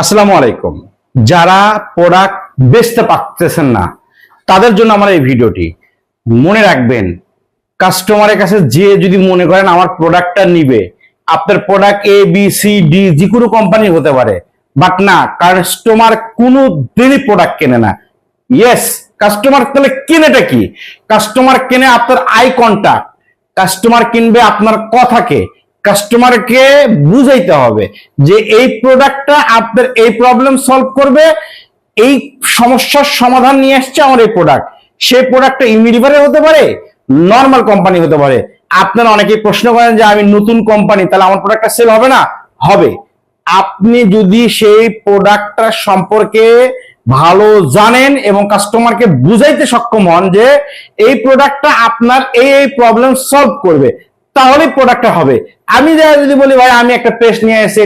আসসালামু আলাইকুম। যারা প্রোডাক্ট বেচতে পারতেছেন না তাদের জন্য আমার এই ভিডিওটি। মনে রাখবেন, কাস্টমারের কাছে যে যদি মনে করেন আমার প্রোডাক্টটা নিবে, আপনার product A B C D যে কোনো কোম্পানি হতে পারে, বাট না, কাস্টমার কোনো দিনই প্রোডাক্ট কেনে না। ইয়েস, কাস্টমার তাহলে কেনেটা কি? কাস্টমার কেনে আপনার আই কন্টাক্ট, কাস্টমার কিনবে আপনার কথাকে। কাস্টমারকে বুঝাইতে হবে যে এই প্রোডাক্টটা আপনার এই প্রবলেম সলভ করবে, এই সমস্যার সমাধান নিয়ে আসছে আমার এই প্রোডাক্ট। সেই প্রোডাক্টটা ইউনিলিভারের হতে পারে, নর্মাল কোম্পানি হতে পারে। আপনারা অনেকেই প্রশ্ন করেন যে আমি নতুন কোম্পানি, তাহলে আমার প্রোডাক্টটা সেল হবে না? হবে। আপনি যদি সেই প্রোডাক্টটা সম্পর্কে ভালো জানেন এবং কাস্টমারকে বুঝাইতে সক্ষম হন যে এই প্রোডাক্টটা আপনার এই প্রবলেম সলভ করবে, তাহলে প্রোডাক্টটা হবে। আমি যদি বলি ভাই আমি একটা পেস্ট নিয়ে এসে